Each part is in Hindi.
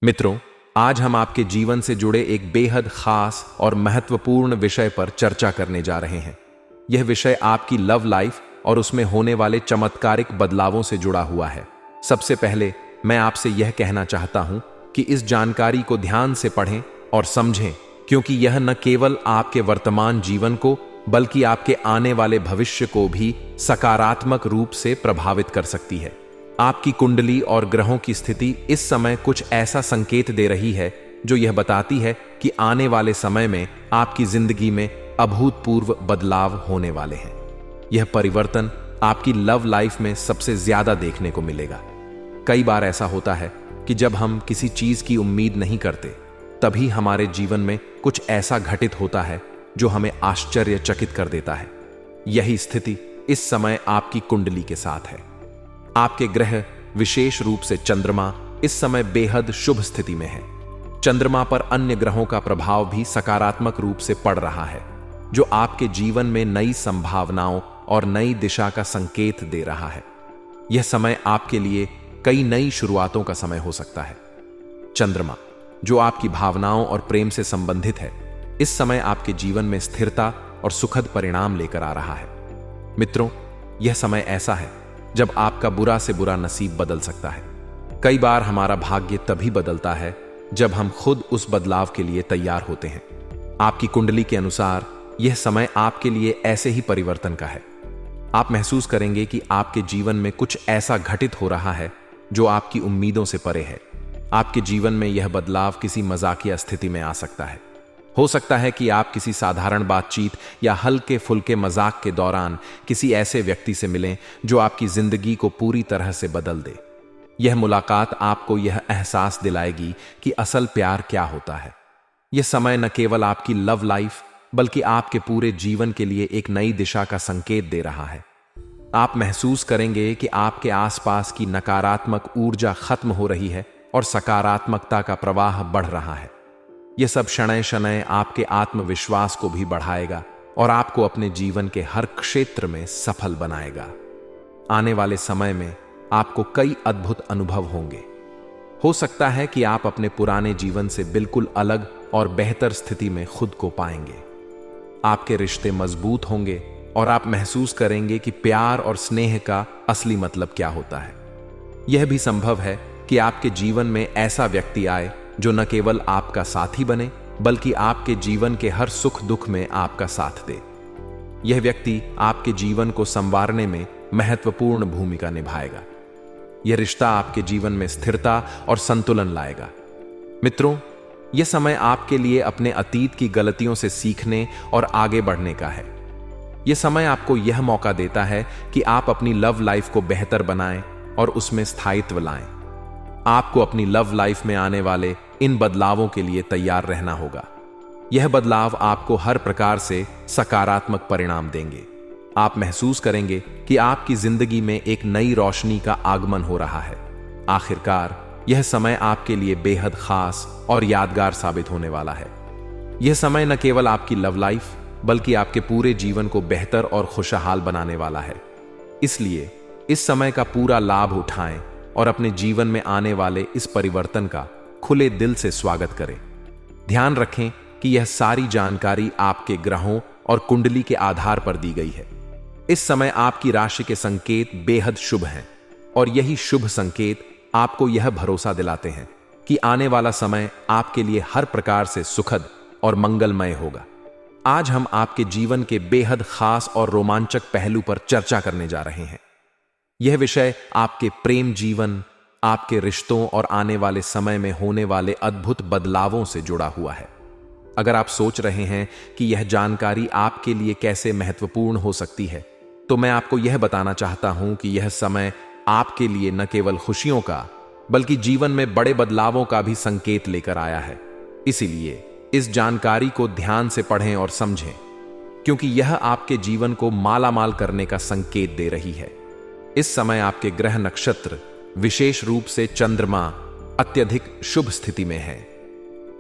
मित्रों, आज हम आपके जीवन से जुड़े एक बेहद खास और महत्वपूर्ण विषय पर चर्चा करने जा रहे हैं। यह विषय आपकी लव लाइफ और उसमें होने वाले चमत्कारिक बदलावों से जुड़ा हुआ है। सबसे पहले मैं आपसे यह कहना चाहता हूं कि इस जानकारी को ध्यान से पढ़ें और समझें, क्योंकि यह न केवल आपके वर्तमान जीवन को बल्कि आपके आने वाले भविष्य को भी सकारात्मक रूप से प्रभावित कर सकती है। आपकी कुंडली और ग्रहों की स्थिति इस समय कुछ ऐसा संकेत दे रही है जो यह बताती है कि आने वाले समय में आपकी जिंदगी में अभूतपूर्व बदलाव होने वाले हैं। यह परिवर्तन आपकी लव लाइफ में सबसे ज्यादा देखने को मिलेगा। कई बार ऐसा होता है कि जब हम किसी चीज की उम्मीद नहीं करते, तभी हमारे जीवन में कुछ ऐसा घटित होता है जो हमें आश्चर्यचकित कर देता है। यही स्थिति इस समय आपकी कुंडली के साथ है। आपके ग्रह, विशेष रूप से चंद्रमा, इस समय बेहद शुभ स्थिति में है। चंद्रमा पर अन्य ग्रहों का प्रभाव भी सकारात्मक रूप से पड़ रहा है, जो आपके जीवन में नई संभावनाओं और नई दिशा का संकेत दे रहा है। यह समय आपके लिए कई नई शुरुआतों का समय हो सकता है। चंद्रमा, जो आपकी भावनाओं और प्रेम से संबंधित है, इस समय आपके जीवन में स्थिरता और सुखद परिणाम लेकर आ रहा है। मित्रों, यह समय ऐसा है जब आपका बुरा से बुरा नसीब बदल सकता है। कई बार हमारा भाग्य तभी बदलता है जब हम खुद उस बदलाव के लिए तैयार होते हैं। आपकी कुंडली के अनुसार यह समय आपके लिए ऐसे ही परिवर्तन का है। आप महसूस करेंगे कि आपके जीवन में कुछ ऐसा घटित हो रहा है जो आपकी उम्मीदों से परे है। आपके जीवन में यह बदलाव किसी मजाकिया स्थिति में आ सकता है। हो सकता है कि आप किसी साधारण बातचीत या हल्के फुल्के मजाक के दौरान किसी ऐसे व्यक्ति से मिलें जो आपकी जिंदगी को पूरी तरह से बदल दे। यह मुलाकात आपको यह एहसास दिलाएगी कि असल प्यार क्या होता है। यह समय न केवल आपकी लव लाइफ बल्कि आपके पूरे जीवन के लिए एक नई दिशा का संकेत दे रहा है। आप महसूस करेंगे कि आपके आसपास की नकारात्मक ऊर्जा खत्म हो रही है और सकारात्मकता का प्रवाह बढ़ रहा है। यह सब शनय शनय आपके आत्मविश्वास को भी बढ़ाएगा और आपको अपने जीवन के हर क्षेत्र में सफल बनाएगा। आने वाले समय में आपको कई अद्भुत अनुभव होंगे। हो सकता है कि आप अपने पुराने जीवन से बिल्कुल अलग और बेहतर स्थिति में खुद को पाएंगे। आपके रिश्ते मजबूत होंगे और आप महसूस करेंगे कि प्यार और स्नेह का असली मतलब क्या होता है। यह भी संभव है कि आपके जीवन में ऐसा व्यक्ति आए जो न केवल आपका साथी बने बल्कि आपके जीवन के हर सुख दुख में आपका साथ दे। यह व्यक्ति आपके जीवन को संवारने में महत्वपूर्ण भूमिका निभाएगा। यह रिश्ता आपके जीवन में स्थिरता और संतुलन लाएगा। मित्रों, यह समय आपके लिए अपने अतीत की गलतियों से सीखने और आगे बढ़ने का है। यह समय आपको यह मौका देता है कि आप अपनी लव लाइफ को बेहतर बनाएं और उसमें स्थायित्व लाएं। आपको अपनी लव लाइफ में आने वाले इन बदलावों के लिए तैयार रहना होगा। यह बदलाव आपको हर प्रकार से सकारात्मक परिणाम देंगे। आप महसूस करेंगे कि आपकी जिंदगी में एक नई रोशनी का आगमन हो रहा है। आखिरकार यह समय आपके लिए बेहद खास और यादगार साबित होने वाला है। यह समय न केवल आपकी लव लाइफ बल्कि आपके पूरे जीवन को बेहतर और खुशहाल बनाने वाला है। इसलिए इस समय का पूरा लाभ उठाएं और अपने जीवन में आने वाले इस परिवर्तन का खुले दिल से स्वागत करें। ध्यान रखें कि यह सारी जानकारी आपके ग्रहों और कुंडली के आधार पर दी गई है। इस समय आपकी राशि के संकेत बेहद शुभ हैं और यही शुभ संकेत आपको यह भरोसा दिलाते हैं कि आने वाला समय आपके लिए हर प्रकार से सुखद और मंगलमय होगा। आज हम आपके जीवन के बेहद खास और रोमांचक पहलू पर चर्चा करने जा रहे हैं। यह विषय आपके प्रेम जीवन, आपके रिश्तों और आने वाले समय में होने वाले अद्भुत बदलावों से जुड़ा हुआ है। अगर आप सोच रहे हैं कि यह जानकारी आपके लिए कैसे महत्वपूर्ण हो सकती है, तो मैं आपको यह बताना चाहता हूं कि यह समय आपके लिए न केवल खुशियों का बल्कि जीवन में बड़े बदलावों का भी संकेत लेकर आया है। इसीलिए इस जानकारी को ध्यान से पढ़ें और समझें, क्योंकि यह आपके जीवन को मालामाल करने का संकेत दे रही है। इस समय आपके ग्रह नक्षत्र, विशेष रूप से चंद्रमा, अत्यधिक शुभ स्थिति में है।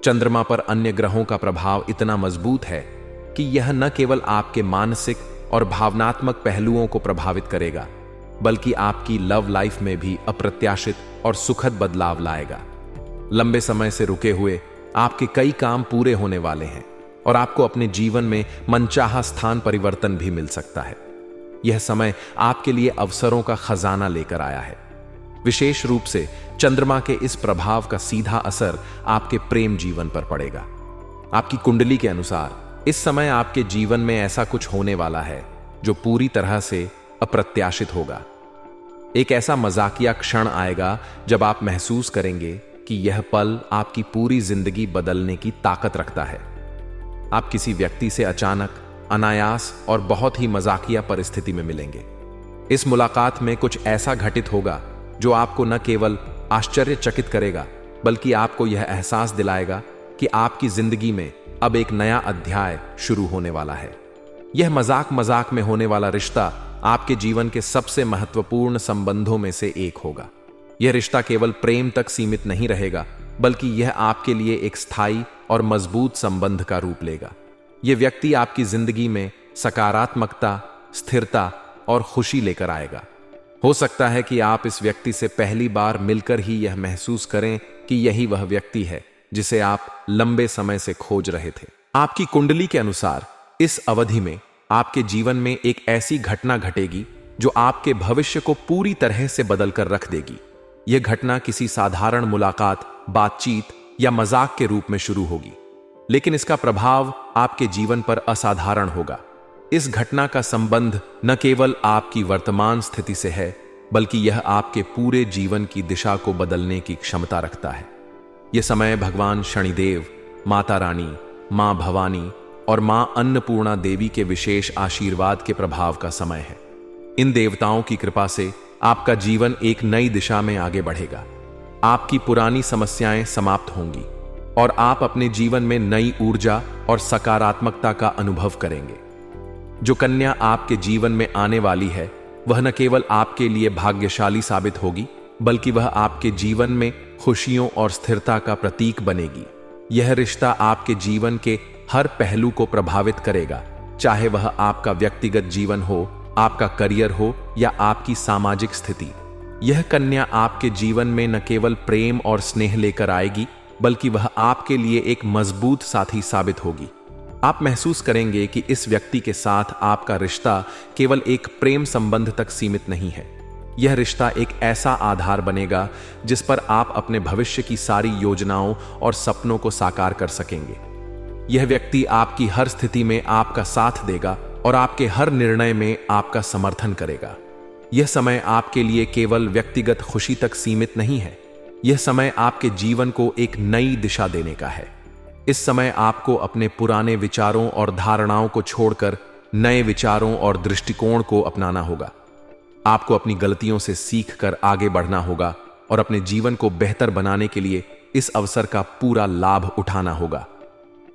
चंद्रमा पर अन्य ग्रहों का प्रभाव इतना मजबूत है कि यह न केवल आपके मानसिक और भावनात्मक पहलुओं को प्रभावित करेगा बल्कि आपकी लव लाइफ में भी अप्रत्याशित और सुखद बदलाव लाएगा। लंबे समय से रुके हुए आपके कई काम पूरे होने वाले हैं और आपको अपने जीवन में मनचाहा स्थान परिवर्तन भी मिल सकता है। यह समय आपके लिए अवसरों का खजाना लेकर आया है। विशेष रूप से चंद्रमा के इस प्रभाव का सीधा असर आपके प्रेम जीवन पर पड़ेगा। आपकी कुंडली के अनुसार इस समय आपके जीवन में ऐसा कुछ होने वाला है जो पूरी तरह से अप्रत्याशित होगा। एक ऐसा मजाकिया क्षण आएगा जब आप महसूस करेंगे कि यह पल आपकी पूरी जिंदगी बदलने की ताकत रखता है। आप किसी व्यक्ति से अचानक, अनायास और बहुत ही मजाकिया परिस्थिति में मिलेंगे। इस मुलाकात में कुछ ऐसा घटित होगा जो आपको न केवल आश्चर्यचकित करेगा बल्कि आपको यह एहसास दिलाएगा कि आपकी जिंदगी में अब एक नया अध्याय शुरू होने वाला है। यह मजाक में होने वाला रिश्ता आपके जीवन के सबसे महत्वपूर्ण संबंधों में से एक होगा। यह रिश्ता केवल प्रेम तक सीमित नहीं रहेगा बल्कि यह आपके लिए एक स्थायी और मजबूत संबंध का रूप लेगा। यह व्यक्ति आपकी जिंदगी में सकारात्मकता, स्थिरता और खुशी लेकर आएगा। हो सकता है कि आप इस व्यक्ति से पहली बार मिलकर ही यह महसूस करें कि यही वह व्यक्ति है जिसे आप लंबे समय से खोज रहे थे। आपकी कुंडली के अनुसार इस अवधि में आपके जीवन में एक ऐसी घटना घटेगी जो आपके भविष्य को पूरी तरह से बदल कर रख देगी। यह घटना किसी साधारण मुलाकात, बातचीत या मजाक के रूप में शुरू होगी, लेकिन इसका प्रभाव आपके जीवन पर असाधारण होगा। इस घटना का संबंध न केवल आपकी वर्तमान स्थिति से है बल्कि यह आपके पूरे जीवन की दिशा को बदलने की क्षमता रखता है। यह समय भगवान शनिदेव, माता रानी, मां भवानी और मां अन्नपूर्णा देवी के विशेष आशीर्वाद के प्रभाव का समय है। इन देवताओं की कृपा से आपका जीवन एक नई दिशा में आगे बढ़ेगा। आपकी पुरानी समस्याएं समाप्त होंगी और आप अपने जीवन में नई ऊर्जा और सकारात्मकता का अनुभव करेंगे। जो कन्या आपके जीवन में आने वाली है वह न केवल आपके लिए भाग्यशाली साबित होगी बल्कि वह आपके जीवन में खुशियों और स्थिरता का प्रतीक बनेगी। यह रिश्ता आपके जीवन के हर पहलू को प्रभावित करेगा, चाहे वह आपका व्यक्तिगत जीवन हो, आपका करियर हो या आपकी सामाजिक स्थिति। यह कन्या आपके जीवन में न केवल प्रेम और स्नेह लेकर आएगी बल्कि वह आपके लिए एक मजबूत साथी साबित होगी। आप महसूस करेंगे कि इस व्यक्ति के साथ आपका रिश्ता केवल एक प्रेम संबंध तक सीमित नहीं है। यह रिश्ता एक ऐसा आधार बनेगा जिस पर आप अपने भविष्य की सारी योजनाओं और सपनों को साकार कर सकेंगे। यह व्यक्ति आपकी हर स्थिति में आपका साथ देगा और आपके हर निर्णय में आपका समर्थन करेगा। यह समय आपके लिए केवल व्यक्तिगत खुशी तक सीमित नहीं है, यह समय आपके जीवन को एक नई दिशा देने का है। इस समय आपको अपने पुराने विचारों और धारणाओं को छोड़कर नए विचारों और दृष्टिकोण को अपनाना होगा। आपको अपनी गलतियों से सीखकर आगे बढ़ना होगा और अपने जीवन को बेहतर बनाने के लिए इस अवसर का पूरा लाभ उठाना होगा।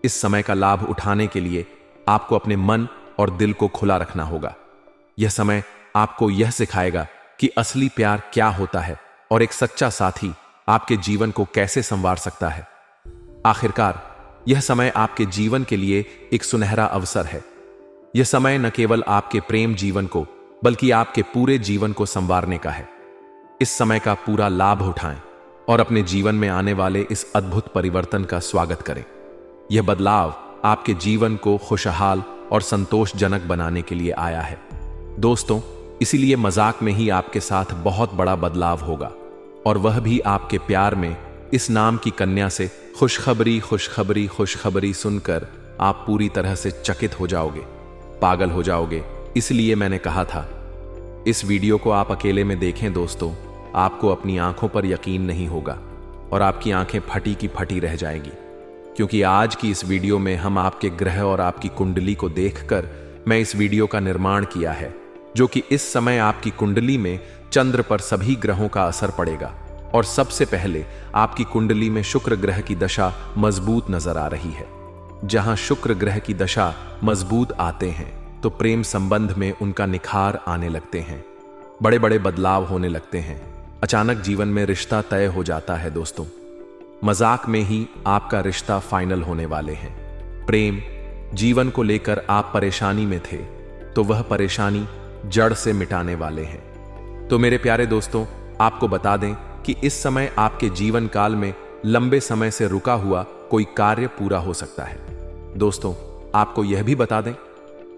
इस समय का लाभ उठाने के लिए आपको अपने मन और दिल को खुला रखना होगा। यह समय आपको यह सिखाएगा कि असली प्यार क्या होता है और एक सच्चा साथी आपके जीवन को कैसे संवार सकता है। आखिरकार यह समय आपके जीवन के लिए एक सुनहरा अवसर है। यह समय न केवल आपके प्रेम जीवन को बल्कि आपके पूरे जीवन को संवारने का है। इस समय का पूरा लाभ उठाएं और अपने जीवन में आने वाले इस अद्भुत परिवर्तन का स्वागत करें। यह बदलाव आपके जीवन को खुशहाल और संतोषजनक बनाने के लिए आया है। दोस्तों, इसीलिए मजाक में ही आपके साथ बहुत बड़ा बदलाव होगा और वह भी आपके प्यार में। इस नाम की कन्या से खुशखबरी खुशखबरी खुशखबरी सुनकर आप पूरी तरह से चकित हो जाओगे, पागल हो जाओगे। इसलिए मैंने कहा था इस वीडियो को आप अकेले में देखें। दोस्तों, आपको अपनी आंखों पर यकीन नहीं होगा और आपकी आंखें फटी की फटी रह जाएगी, क्योंकि आज की इस वीडियो में हम आपके ग्रह और आपकी कुंडली को देखकर मैं इस वीडियो का निर्माण किया है, जो कि इस समय आपकी कुंडली में चंद्र पर सभी ग्रहों का असर पड़ेगा। और सबसे पहले आपकी कुंडली में शुक्र ग्रह की दशा मजबूत नजर आ रही है। जहां शुक्र ग्रह की दशा मजबूत आते हैं तो प्रेम संबंध में उनका निखार आने लगते हैं, बड़े बड़े बदलाव होने लगते हैं, अचानक जीवन में रिश्ता तय हो जाता है। दोस्तों, मजाक में ही आपका रिश्ता फाइनल होने वाले हैं। प्रेम जीवन को लेकर आप परेशानी में थे तो वह परेशानी जड़ से मिटाने वाले हैं। तो मेरे प्यारे दोस्तों, आपको बता दें कि इस समय आपके जीवन काल में लंबे समय से रुका हुआ कोई कार्य पूरा हो सकता है। दोस्तों, आपको यह भी बता दें,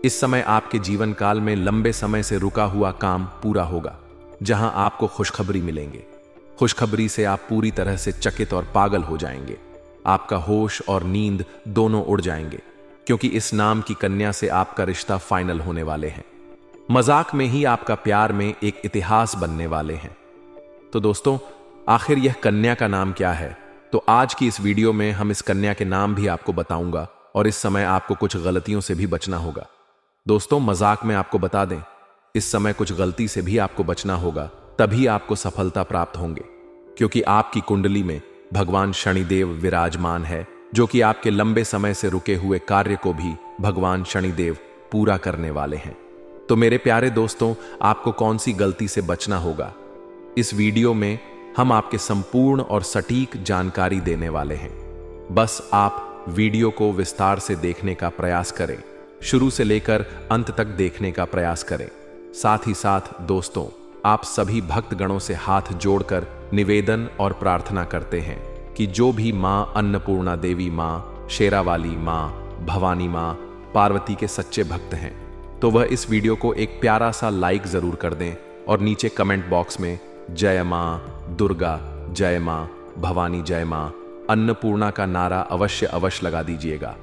इस समय आपके जीवन काल में लंबे समय से रुका हुआ काम पूरा होगा, जहां आपको खुशखबरी मिलेंगे। खुशखबरी से आप पूरी तरह से चकित और पागल हो जाएंगे। आपका होश और नींद दोनों उड़ जाएंगे, क्योंकि इस नाम की कन्या से आपका रिश्ता फाइनल होने वाले हैं। मजाक में ही आपका प्यार में एक इतिहास बनने वाले हैं। तो दोस्तों, आखिर यह कन्या का नाम क्या है? तो आज की इस वीडियो में हम इस कन्या के नाम भी आपको बताऊंगा, और इस समय आपको कुछ गलतियों से भी बचना होगा। दोस्तों, मजाक में आपको बता दें, इस समय कुछ गलती से भी आपको बचना होगा, तभी आपको सफलता प्राप्त होंगे, क्योंकि आपकी कुंडली में भगवान शनिदेव विराजमान है, जो कि आपके लंबे समय से रुके हुए कार्य को भी भगवान शनिदेव पूरा करने वाले हैं। तो मेरे प्यारे दोस्तों, आपको कौन सी गलती से बचना होगा? इस वीडियो में हम आपके संपूर्ण और सटीक जानकारी देने वाले हैं। बस आप वीडियो को विस्तार से देखने का प्रयास करें, शुरू से लेकर अंत तक देखने का प्रयास करें। साथ ही साथ दोस्तों, आप सभी भक्तगणों से हाथ जोड़कर निवेदन और प्रार्थना करते हैं कि जो भी माँ अन्नपूर्णा देवी, माँ शेरावाली, माँ भवानी, माँ पार्वती के सच्चे भक्त हैं, तो वह इस वीडियो को एक प्यारा सा लाइक जरूर कर दें और नीचे कमेंट बॉक्स में जय माँ दुर्गा, जय माँ भवानी, जय माँ अन्नपूर्णा का नारा अवश्य अवश्य लगा दीजिएगा।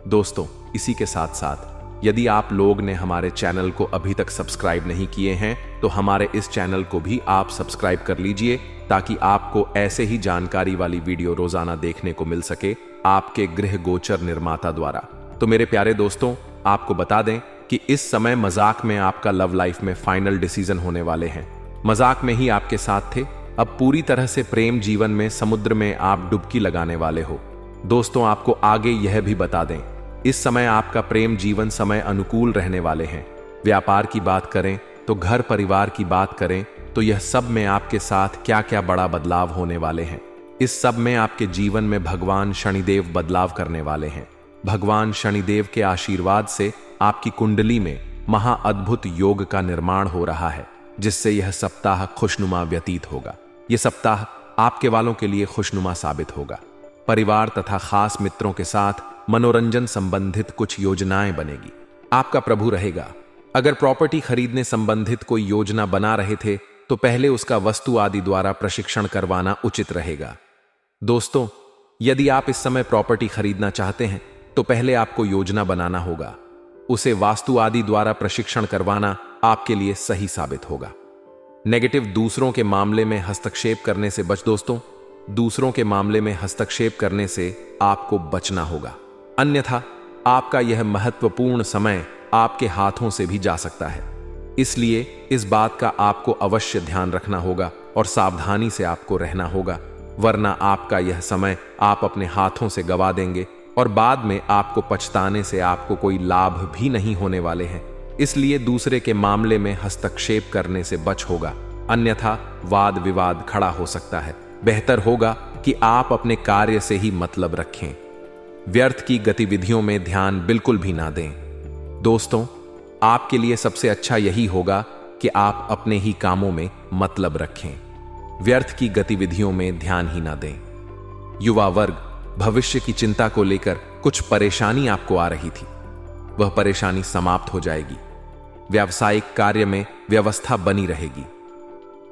दोस्तों, इसी के साथ साथ यदि आप लोग ने हमारे चैनल को अभी तक सब्सक्राइब नहीं किए हैं, तो हमारे इस चैनल को भी आप सब्सक्राइब कर लीजिए, ताकि आपको ऐसे ही जानकारी वाली वीडियो रोजाना देखने को मिल सके आपके गृह गोचर निर्माता द्वारा। तो मेरे प्यारे दोस्तों, आपको बता दें कि इस समय मजाक में आपका लव लाइफ में फाइनल डिसीजन होने वाले हैं। मजाक में ही आपके साथ थे, अब पूरी तरह से प्रेम जीवन में समुद्र में आप डुबकी लगाने वाले हो। दोस्तों, आपको आगे यह भी बता दें, इस समय आपका प्रेम जीवन समय अनुकूल रहने वाले हैं। व्यापार की बात करें तो घर परिवार की बात करें तो यह सब में आपके साथ क्या क्या बड़ा बदलाव होने वाले हैं। इस सब में आपके जीवन में भगवान शनिदेव बदलाव करने वाले हैं। भगवान शनिदेव के आशीर्वाद से आपकी कुंडली में महा अद्भुत योग का निर्माण हो रहा है, जिससे यह सप्ताह खुशनुमा व्यतीत होगा। यह सप्ताह आपके वालों के लिए खुशनुमा साबित होगा। परिवार तथा खास मित्रों के साथ मनोरंजन संबंधित कुछ योजनाएं बनेगी। आपका प्रभु रहेगा। अगर प्रॉपर्टी खरीदने संबंधित कोई योजना बना रहे थे, तो पहले उसका वस्तु आदि द्वारा प्रशिक्षण करवाना उचित रहेगा। दोस्तों, यदि आप इस समय प्रॉपर्टी खरीदना चाहते हैं, तो पहले आपको योजना बनाना होगा। उसे वास्तु आदि द्वारा प्रशिक्षण करवाना आपके लिए सही साबित होगा। नेगेटिव दूसरों के मामले में हस्तक्षेप करने से दोस्तों, दूसरों के मामले में हस्तक्षेप करने से आपको बचना होगा, अन्यथा आपका यह महत्वपूर्ण समय आपके हाथों से भी जा सकता है। इसलिए इस बात का आपको अवश्य ध्यान रखना होगा और सावधानी से आपको रहना होगा, वरना आपका यह समय आप अपने हाथों से गवा देंगे और बाद में आपको पछताने से आपको कोई लाभ भी नहीं होने वाले हैं। इसलिए दूसरे के मामले में हस्तक्षेप करने से बच होगा, अन्यथा वाद विवाद खड़ा हो सकता है। बेहतर होगा कि आप अपने कार्य से ही मतलब रखें, व्यर्थ की गतिविधियों में ध्यान बिल्कुल भी ना दें। दोस्तों, आपके लिए सबसे अच्छा यही होगा कि आप अपने ही कामों में मतलब रखें, व्यर्थ की गतिविधियों में ध्यान ही ना दें। युवा वर्ग, भविष्य की चिंता को लेकर कुछ परेशानी आपको आ रही थी, वह परेशानी समाप्त हो जाएगी। व्यावसायिक कार्य में व्यवस्था बनी रहेगी।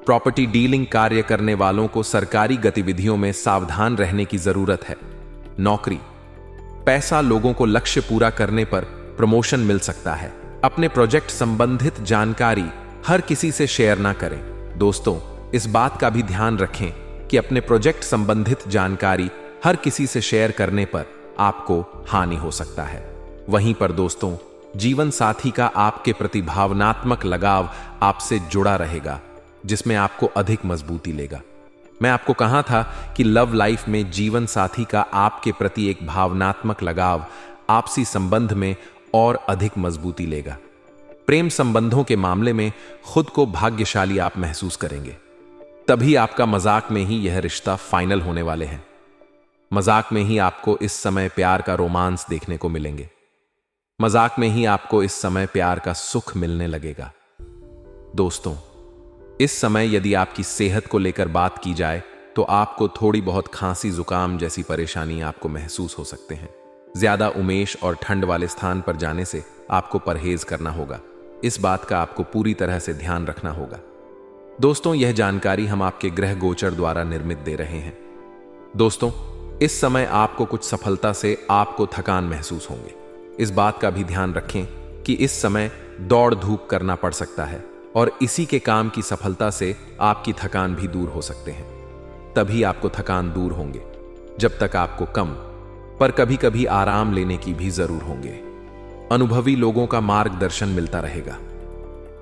प्रॉपर्टी डीलिंग कार्य करने वालों को सरकारी गतिविधियों में सावधान रहने की जरूरत है। नौकरी, पैसा, लोगों को लक्ष्य पूरा करने पर प्रमोशन मिल सकता है। अपने प्रोजेक्ट संबंधित जानकारी हर किसी से शेयर ना करें। दोस्तों, इस बात का भी ध्यान रखें कि अपने प्रोजेक्ट संबंधित जानकारी हर किसी से शेयर करने पर आपको हानि हो सकता है। वहीं पर दोस्तों, जीवन साथी का आपके प्रति भावनात्मक लगाव आपसे जुड़ा रहेगा, जिसमें आपको अधिक मजबूती लेगा। मैं आपको कहा था कि लव लाइफ में जीवन साथी का आपके प्रति एक भावनात्मक लगाव आपसी संबंध में और अधिक मजबूती लेगा। प्रेम संबंधों के मामले में खुद को भाग्यशाली आप महसूस करेंगे। तभी आपका मजाक में ही यह रिश्ता फाइनल होने वाले हैं। मजाक में ही आपको इस समय प्यार का रोमांस देखने को मिलेंगे। मजाक में ही आपको इस समय प्यार का सुख मिलने लगेगा। दोस्तों, इस समय यदि आपकी सेहत को लेकर बात की जाए तो आपको थोड़ी बहुत खांसी जुकाम जैसी परेशानी आपको महसूस हो सकते हैं। ज्यादा उमेश और ठंड वाले स्थान पर जाने से आपको परहेज करना होगा। इस बात का आपको पूरी तरह से ध्यान रखना होगा। दोस्तों, यह जानकारी हम आपके ग्रह गोचर द्वारा निर्मित दे रहे हैं। दोस्तों, इस समय आपको कुछ सफलता से आपको थकान महसूस होंगे। इस बात का भी ध्यान रखें कि इस समय दौड़ धूप करना पड़ सकता है और इसी के काम की सफलता से आपकी थकान भी दूर हो सकते हैं। तभी आपको थकान दूर होंगे जब तक आपको कम पर कभी कभी आराम लेने की भी जरूर होंगे। अनुभवी लोगों का मार्गदर्शन मिलता रहेगा।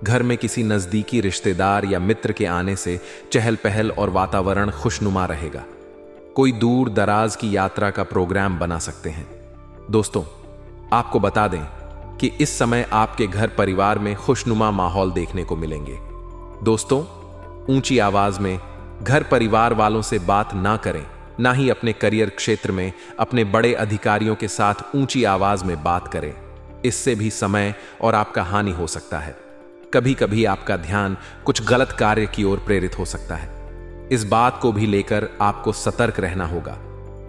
घर में किसी नजदीकी रिश्तेदार या मित्र के आने से चहल पहल और वातावरण खुशनुमा रहेगा। कोई दूर दराज की यात्रा का प्रोग्राम बना सकते हैं। दोस्तों, आपको बता दें कि इस समय आपके घर परिवार में खुशनुमा माहौल देखने को मिलेंगे। दोस्तों, ऊंची आवाज में घर परिवार वालों से बात ना करें, ना ही अपने करियर क्षेत्र में अपने बड़े अधिकारियों के साथ ऊंची आवाज में बात करें। इससे भी समय और आपका हानि हो सकता है। कभी कभी आपका ध्यान कुछ गलत कार्य की ओर प्रेरित हो सकता है। इस बात को भी लेकर आपको सतर्क रहना होगा,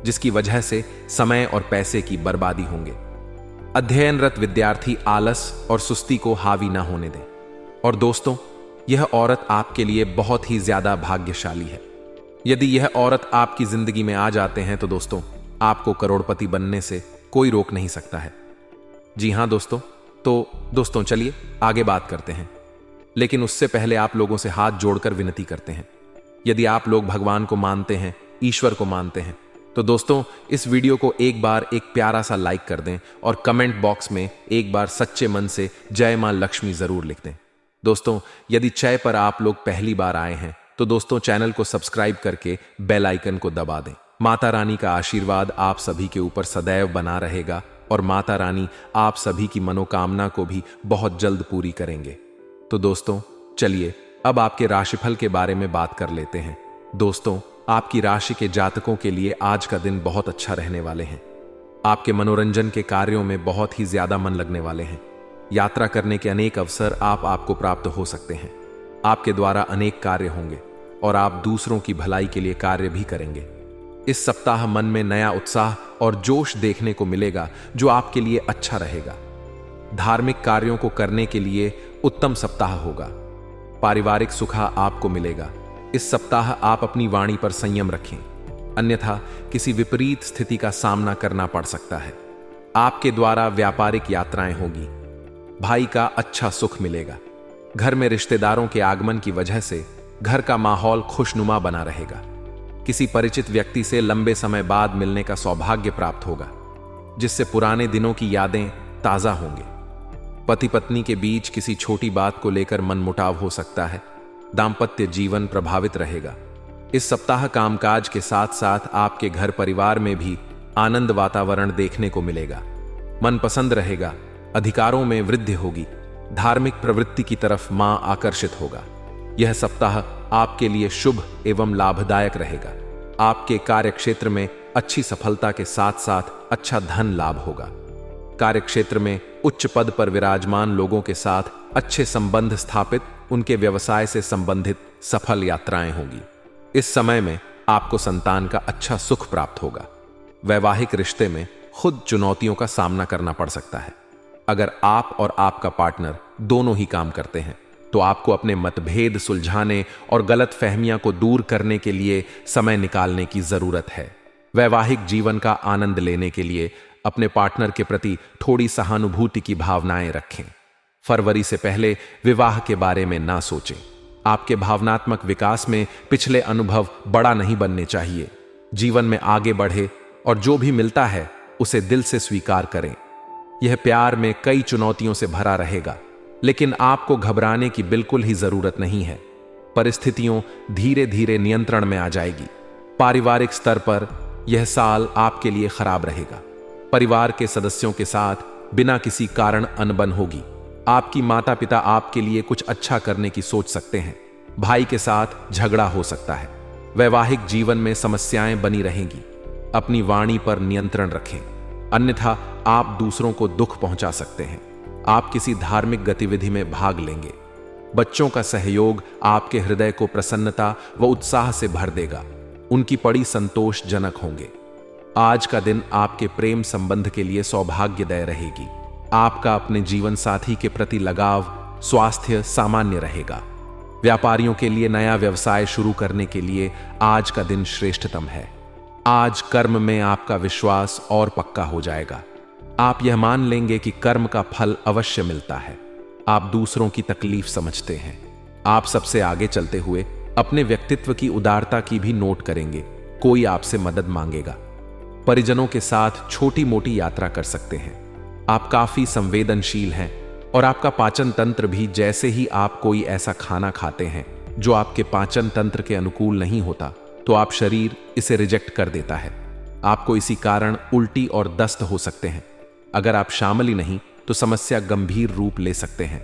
जिसकी वजह से समय और पैसे की बर्बादी होंगे। अध्ययनरत विद्यार्थी आलस और सुस्ती को हावी ना होने दें। और दोस्तों, यह औरत आपके लिए बहुत ही ज्यादा भाग्यशाली है। यदि यह औरत आपकी जिंदगी में आ जाते हैं तो दोस्तों, आपको करोड़पति बनने से कोई रोक नहीं सकता है। जी हां दोस्तों, तो दोस्तों चलिए आगे बात करते हैं। लेकिन उससे पहले आप लोगों से हाथ जोड़कर विनती करते हैं, यदि आप लोग भगवान को मानते हैं, ईश्वर को मानते हैं, तो दोस्तों इस वीडियो को एक बार एक प्यारा सा लाइक कर दें और कमेंट बॉक्स में एक बार सच्चे मन से जय मां लक्ष्मी जरूर लिख दें। दोस्तों, यदि चय पर आप लोग पहली बार आए हैं तो दोस्तों चैनल को सब्सक्राइब करके बेल आइकन को दबा दें। माता रानी का आशीर्वाद आप सभी के ऊपर सदैव बना रहेगा और माता रानी आप सभी की मनोकामना को भी बहुत जल्द पूरी करेंगे। तो दोस्तों चलिए अब आपके राशिफल के बारे में बात कर लेते हैं। दोस्तों, आपकी राशि के जातकों के लिए आज का दिन बहुत अच्छा रहने वाले हैं। आपके मनोरंजन के कार्यों में बहुत ही ज्यादा मन लगने वाले हैं। यात्रा करने के अनेक अवसर आपको प्राप्त हो सकते हैं। आपके द्वारा अनेक कार्य होंगे और आप दूसरों की भलाई के लिए कार्य भी करेंगे। इस सप्ताह मन में नया उत्साह और जोश देखने को मिलेगा जो आपके लिए अच्छा रहेगा। धार्मिक कार्यों को करने के लिए उत्तम सप्ताह होगा। पारिवारिक सुख आपको मिलेगा। इस सप्ताह आप अपनी वाणी पर संयम रखें, अन्यथा किसी विपरीत स्थिति का सामना करना पड़ सकता है। आपके द्वारा व्यापारिक यात्राएं होगी। भाई का अच्छा सुख मिलेगा। घर में रिश्तेदारों के आगमन की वजह से घर का माहौल खुशनुमा बना रहेगा। किसी परिचित व्यक्ति से लंबे समय बाद मिलने का सौभाग्य प्राप्त होगा, जिससे पुराने दिनों की यादें ताजा होंगे। पति पत्नी के बीच किसी छोटी बात को लेकर मनमुटाव हो सकता है। दाम्पत्य जीवन प्रभावित रहेगा। इस सप्ताह कामकाज के साथ साथ आपके घर परिवार में भी आनंद वातावरण देखने को मिलेगा। मन पसंद रहेगा। अधिकारों में वृद्धि होगी। धार्मिक प्रवृत्ति की तरफ मां आकर्षित होगा। यह सप्ताह आपके लिए शुभ एवं लाभदायक रहेगा। आपके कार्य क्षेत्र में अच्छी सफलता के साथ साथ अच्छा धन लाभ होगा। कार्य क्षेत्र में उच्च पद पर विराजमान लोगों के साथ अच्छे संबंध स्थापित, उनके व्यवसाय से संबंधित सफल यात्राएं होंगी। इस समय में आपको संतान का अच्छा सुख प्राप्त होगा। वैवाहिक रिश्ते में खुद चुनौतियों का सामना करना पड़ सकता है। अगर आप और आपका पार्टनर दोनों ही काम करते हैं तो आपको अपने मतभेद सुलझाने और गलत फहमियां को दूर करने के लिए समय निकालने की जरूरत है। वैवाहिक जीवन का आनंद लेने के लिए अपने पार्टनर के प्रति थोड़ी सहानुभूति की भावनाएं रखें। फरवरी से पहले विवाह के बारे में ना सोचें। आपके भावनात्मक विकास में पिछले अनुभव बड़ा नहीं बनने चाहिए। जीवन में आगे बढ़े और जो भी मिलता है उसे दिल से स्वीकार करें। यह प्यार में कई चुनौतियों से भरा रहेगा, लेकिन आपको घबराने की बिल्कुल ही जरूरत नहीं है। परिस्थितियों धीरे धीरे नियंत्रण में आ जाएगी। पारिवारिक स्तर पर यह साल आपके लिए खराब रहेगा। परिवार के सदस्यों के साथ बिना किसी कारण अनबन होगी। आपकी माता पिता आपके लिए कुछ अच्छा करने की सोच सकते हैं। भाई के साथ झगड़ा हो सकता है। वैवाहिक जीवन में समस्याएं बनी रहेंगी। अपनी वाणी पर नियंत्रण रखें, अन्यथा आप दूसरों को दुख पहुंचा सकते हैं। आप किसी धार्मिक गतिविधि में भाग लेंगे। बच्चों का सहयोग आपके हृदय को प्रसन्नता व उत्साह से भर देगा। उनकी पड़ी संतोषजनक होंगे। आज का दिन आपके प्रेम संबंध के लिए सौभाग्यदायी रहेगी। आपका अपने जीवन साथी के प्रति लगाव, स्वास्थ्य सामान्य रहेगा। व्यापारियों के लिए नया व्यवसाय शुरू करने के लिए आज का दिन श्रेष्ठतम है। आज कर्म में आपका विश्वास और पक्का हो जाएगा। आप यह मान लेंगे कि कर्म का फल अवश्य मिलता है। आप दूसरों की तकलीफ समझते हैं। आप सबसे आगे चलते हुए अपने व्यक्तित्व की उदारता की भी नोट करेंगे। कोई आपसे मदद मांगेगा। परिजनों के साथ छोटी मोटी यात्रा कर सकते हैं। आप काफी संवेदनशील हैं और आपका पाचन तंत्र भी, जैसे ही आप कोई ऐसा खाना खाते हैं जो आपके पाचन तंत्र के अनुकूल नहीं होता, तो आप शरीर इसे रिजेक्ट कर देता है। आपको इसी कारण उल्टी और दस्त हो सकते हैं। अगर आप शामिल ही नहीं तो समस्या गंभीर रूप ले सकते हैं।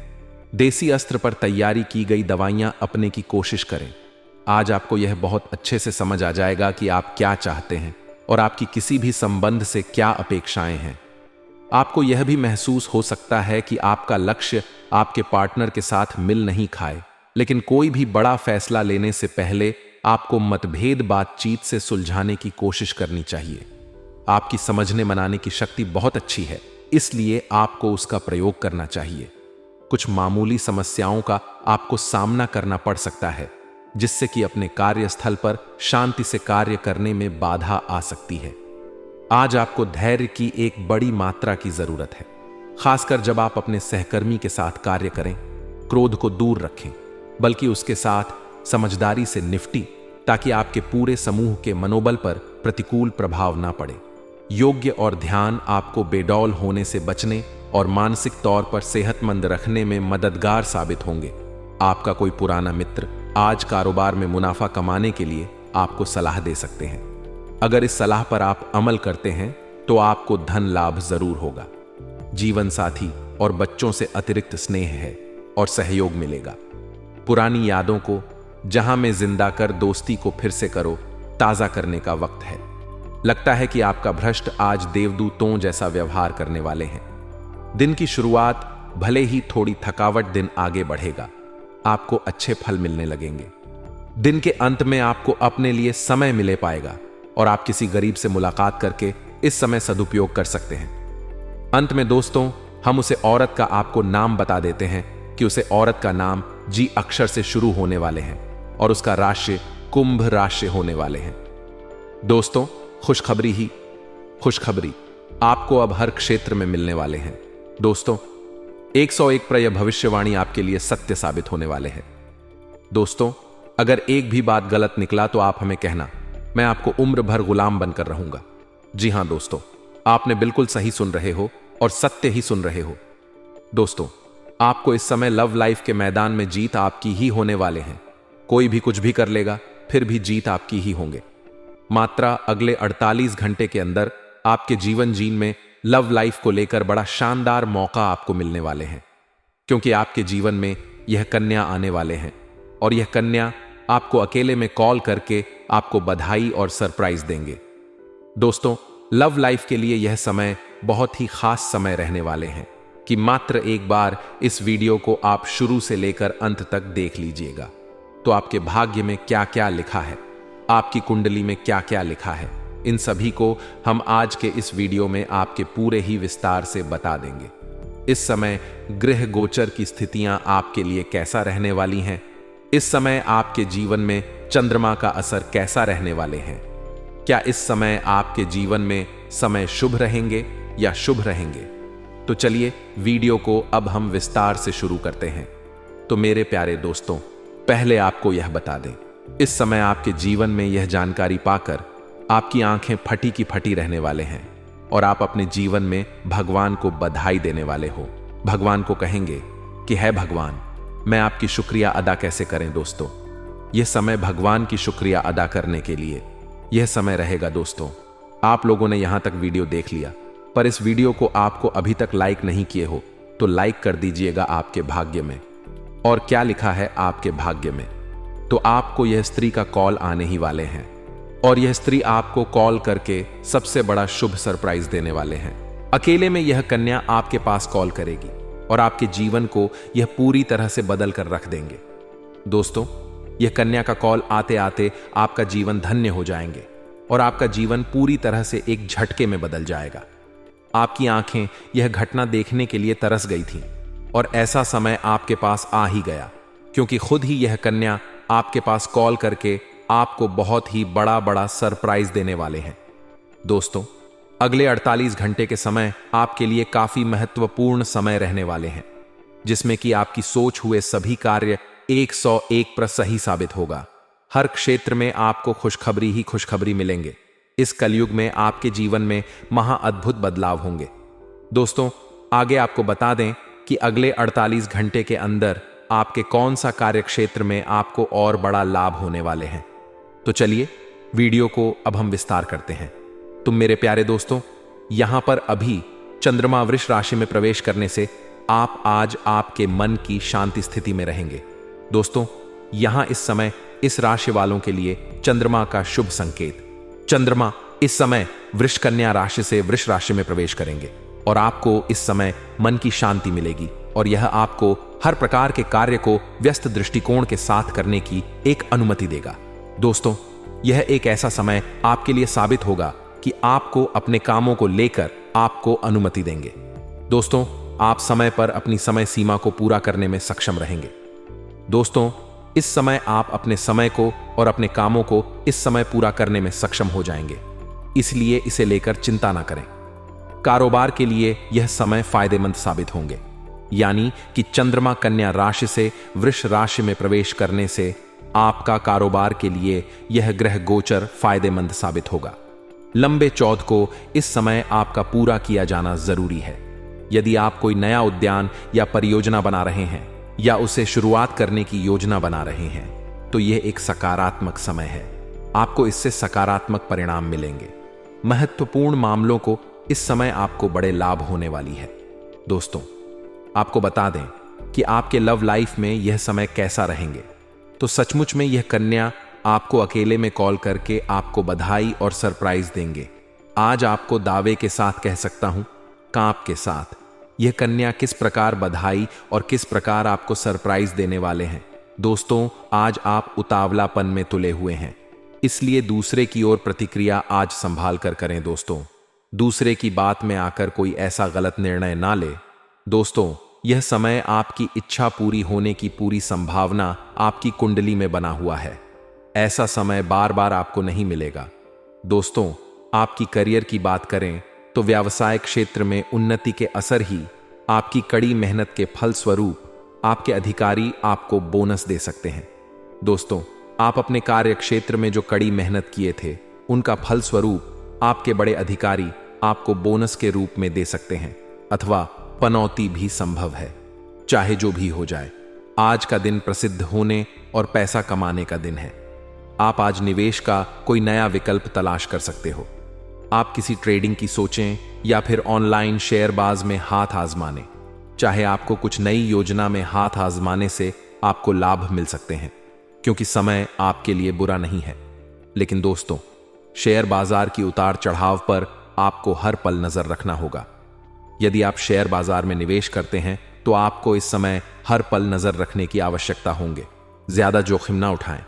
देसी अस्त्र पर तैयारी की गई दवाइयां अपने की कोशिश करें। आज आपको यह बहुत अच्छे से समझ आ जाएगा कि आप क्या चाहते हैं और आपकी किसी भी संबंध से क्या अपेक्षाएं हैं। आपको यह भी महसूस हो सकता है कि आपका लक्ष्य आपके पार्टनर के साथ मिल नहीं खाए, लेकिन कोई भी बड़ा फैसला लेने से पहले आपको मतभेद बातचीत से सुलझाने की कोशिश करनी चाहिए। आपकी समझने मनाने की शक्ति बहुत अच्छी है, इसलिए आपको उसका प्रयोग करना चाहिए। कुछ मामूली समस्याओं का आपको सामना करना पड़ सकता है, जिससे कि अपने कार्यस्थल पर शांति से कार्य करने में बाधा आ सकती है। आज आपको धैर्य की एक बड़ी मात्रा की जरूरत है, खासकर जब आप अपने सहकर्मी के साथ कार्य करें। क्रोध को दूर रखें, बल्कि उसके साथ समझदारी से निपटी, ताकि आपके पूरे समूह के मनोबल पर प्रतिकूल प्रभाव ना पड़े। योग्य और ध्यान आपको बेडौल होने से बचने और मानसिक तौर पर सेहतमंद रखने में मददगार साबित होंगे। आपका कोई पुराना मित्र आज कारोबार में मुनाफा कमाने के लिए आपको सलाह दे सकते हैं। अगर इस सलाह पर आप अमल करते हैं तो आपको धन लाभ जरूर होगा। जीवन साथी और बच्चों से अतिरिक्त स्नेह है और सहयोग मिलेगा। पुरानी यादों को जहां में जिंदा कर दोस्ती को फिर से करो, ताजा करने का वक्त है। लगता है कि आपका भ्रष्ट आज देवदूतों जैसा व्यवहार करने वाले हैं। दिन की शुरुआत भले ही थोड़ी थकावट दिन आगे बढ़ेगा, आपको अच्छे फल मिलने लगेंगे। दिन के अंत में आपको अपने लिए समय मिले पाएगा और आप किसी गरीब से मुलाकात करके इस समय सदुपयोग कर सकते हैं। अंत में दोस्तों, हम उसे औरत का आपको नाम बता देते हैं कि उसे औरत का नाम जी अक्षर से शुरू होने वाले हैं और उसका राशि कुंभ राशि होने वाले हैं। दोस्तों, खुशखबरी आपको अब हर क्षेत्र में मिलने वाले हैं। दोस्तों, 101 पर यह भविष्यवाणी आपके लिए सत्य साबित होने वाले हैं। दोस्तों, अगर एक भी बात गलत निकला तो आप हमें कहना, मैं आपको उम्र भर गुलाम बनकर रहूंगा। जी हां दोस्तों, आपने बिल्कुल सही सुन रहे हो और सत्य ही सुन रहे हो। दोस्तों, आपको इस समय लव लाइफ के मैदान में जीत आपकी ही होने वाले हैं। कोई भी कुछ भी कर लेगा, फिर भी जीत आपकी ही होंगे। मात्र अगले 48 घंटे के अंदर आपके जीवन जीन में लव लाइफ को लेकर बड़ा शानदार मौका आपको मिलने वाले हैं, क्योंकि आपके जीवन में यह कन्या आने वाले हैं और यह कन्या आपको अकेले में कॉल करके आपको बधाई और सरप्राइज देंगे। दोस्तों, लव लाइफ के लिए यह समय बहुत ही खास समय रहने वाले हैं कि मात्र एक बार इस वीडियो को आप शुरू से लेकर अंत तक देख लीजिएगा तो आपके भाग्य में क्या क्या लिखा है, आपकी कुंडली में क्या क्या लिखा है, इन सभी को हम आज के इस वीडियो में आपके पूरे ही विस्तार से बता देंगे। इस समय ग्रह गोचर की स्थितियां आपके लिए कैसा रहने वाली हैं, इस समय आपके जीवन में चंद्रमा का असर कैसा रहने वाले हैं, क्या इस समय आपके जीवन में समय शुभ रहेंगे या शुभ रहेंगे। तो चलिए वीडियो को अब हम विस्तार से शुरू करते हैं। तो मेरे प्यारे दोस्तों, पहले आपको यह बता दें, इस समय आपके जीवन में यह जानकारी पाकर आपकी आंखें फटी की फटी रहने वाले हैं और आप अपने जीवन में भगवान को बधाई देने वाले हो। भगवान को कहेंगे कि है भगवान, मैं आपकी शुक्रिया अदा कैसे करें। दोस्तों, यह समय भगवान की शुक्रिया अदा करने के लिए यह समय रहेगा। दोस्तों, आप लोगों ने यहां तक वीडियो देख लिया, पर इस वीडियो को आपको अभी तक लाइक नहीं किए हो तो लाइक कर दीजिएगा आपके भाग्य में। और क्या लिखा है आपके भाग्य में, तो आपको यह स्त्री का कॉल आने ही वाले हैं और यह स्त्री आपको कॉल करके सबसे बड़ा शुभ सरप्राइज देने वाले हैं। अकेले में यह कन्या आपके पास कॉल करेगी और आपके जीवन को यह पूरी तरह से बदल कर रख देंगे। दोस्तों, यह कन्या का कॉल आते आते आपका जीवन धन्य हो जाएंगे और आपका जीवन पूरी तरह से एक झटके में बदल जाएगा। आपकी आंखें यह घटना देखने के लिए तरस गई थीं और ऐसा समय आपके पास आ ही गया, क्योंकि खुद ही यह कन्या आपके पास कॉल करके आपको बहुत ही बड़ा सरप्राइज देने वाले हैं। दोस्तों, अगले 48 घंटे के समय आपके लिए काफी महत्वपूर्ण समय रहने वाले हैं, जिसमें कि आपकी सोच हुए सभी कार्य 101% सही साबित होगा। हर क्षेत्र में आपको खुशखबरी ही खुशखबरी मिलेंगे। इस कलयुग में आपके जीवन में महाअद्भुत बदलाव होंगे। दोस्तों, आगे आपको बता दें कि अगले 48 घंटे के अंदर आपके कौन सा कार्य क्षेत्र में आपको और बड़ा लाभ होने वाले हैं। तो चलिए वीडियो को अब हम विस्तार करते हैं। तुम मेरे प्यारे दोस्तों, यहां पर अभी चंद्रमा वृष राशि में प्रवेश करने से आप आज आपके मन की शांति स्थिति में रहेंगे। दोस्तों, यहां इस समय इस राशि वालों के लिए चंद्रमा का शुभ संकेत। चंद्रमा इस समय वृष कन्या राशि से वृष राशि में प्रवेश करेंगे और आपको इस समय मन की शांति मिलेगी और यह आपको हर प्रकार के कार्य को व्यस्त दृष्टिकोण के साथ करने की एक अनुमति देगा। दोस्तों, यह एक ऐसा समय आपके लिए साबित होगा कि आपको अपने कामों को लेकर आपको अनुमति देंगे। दोस्तों, आप समय पर अपनी समय सीमा को पूरा करने में सक्षम रहेंगे। दोस्तों, इस समय आप अपने समय को और अपने कामों को इस समय पूरा करने में सक्षम हो जाएंगे, इसलिए इसे लेकर चिंता ना करें। कारोबार के लिए यह समय फायदेमंद साबित होंगे, यानी कि चंद्रमा कन्या राशि से वृष राशि में प्रवेश करने से आपका कारोबार के लिए यह ग्रह गोचर फायदेमंद साबित होगा। लंबे चौथ को इस समय आपका पूरा किया जाना जरूरी है। यदि आप कोई नया उद्यान या परियोजना बना रहे हैं या उसे शुरुआत करने की योजना बना रहे हैं, तो यह एक सकारात्मक समय है। आपको इससे सकारात्मक परिणाम मिलेंगे। महत्वपूर्ण मामलों को इस समय आपको बड़े लाभ होने वाली है। दोस्तों, आपको बता दें कि आपके लव लाइफ में यह समय कैसा रहेंगे। तो सचमुच में यह कन्या आपको अकेले में कॉल करके आपको बधाई और सरप्राइज देंगे। आज आपको दावे के साथ कह सकता हूं, कांप के साथ, यह कन्या किस प्रकार बधाई और किस प्रकार आपको सरप्राइज देने वाले हैं। दोस्तों, आज आप उतावलापन में तुले हुए हैं, इसलिए दूसरे की ओर प्रतिक्रिया आज संभाल कर करें। दोस्तों, दूसरे की बात में आकर कोई ऐसा गलत निर्णय ना ले। दोस्तों, यह समय आपकी इच्छा पूरी होने की पूरी संभावना आपकी कुंडली में बना हुआ है। ऐसा समय बार बार आपको नहीं मिलेगा। दोस्तों, आपकी करियर की बात करें तो व्यवसाय क्षेत्र में उन्नति के असर ही आपकी कड़ी मेहनत के फल स्वरूप आपके अधिकारी आपको बोनस दे सकते हैं। दोस्तों, आप अपने कार्य क्षेत्र में जो कड़ी मेहनत किए थे, उनका फल स्वरूप आपके बड़े अधिकारी आपको बोनस के रूप में दे सकते हैं, अथवा पनौती भी संभव है। चाहे जो भी हो जाए, आज का दिन प्रसिद्ध होने और पैसा कमाने का दिन है। आप आज निवेश का कोई नया विकल्प तलाश कर सकते हो। आप किसी ट्रेडिंग की सोचें या फिर ऑनलाइन शेयरबाज में हाथ आजमाने। चाहे आपको कुछ नई योजना में हाथ आजमाने से आपको लाभ मिल सकते हैं, क्योंकि समय आपके लिए बुरा नहीं है। लेकिन दोस्तों, शेयर बाजार की उतार चढ़ाव पर आपको हर पल नजर रखना होगा। यदि आप शेयर बाजार में निवेश करते हैं तो आपको इस समय हर पल नजर रखने की आवश्यकता होंगे। ज्यादा जोखिम ना उठाएं,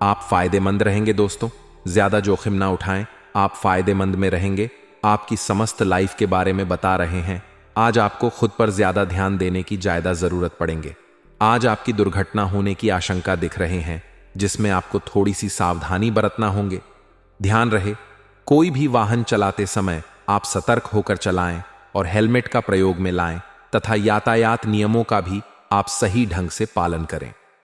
आप फायदेमंद रहेंगे। दोस्तों, ज्यादा जोखिम ना उठाएं, आप फायदेमंद में रहेंगे। आपकी समस्त लाइफ के बारे में बता रहे हैं। आज आपको खुद पर ज्यादा ध्यान देने की ज्यादा जरूरत पड़ेंगे। आज आपकी दुर्घटना होने की आशंका दिख रहे हैं, जिसमें आपको थोड़ी सी सावधानी बरतना होंगे। ध्यान रहे, कोई भी वाहन चलाते समय आप सतर्क होकर चलाएं और हेलमेट का प्रयोग में लाएं तथा यातायात नियमों का भी आप सही ढंग से पालन करें।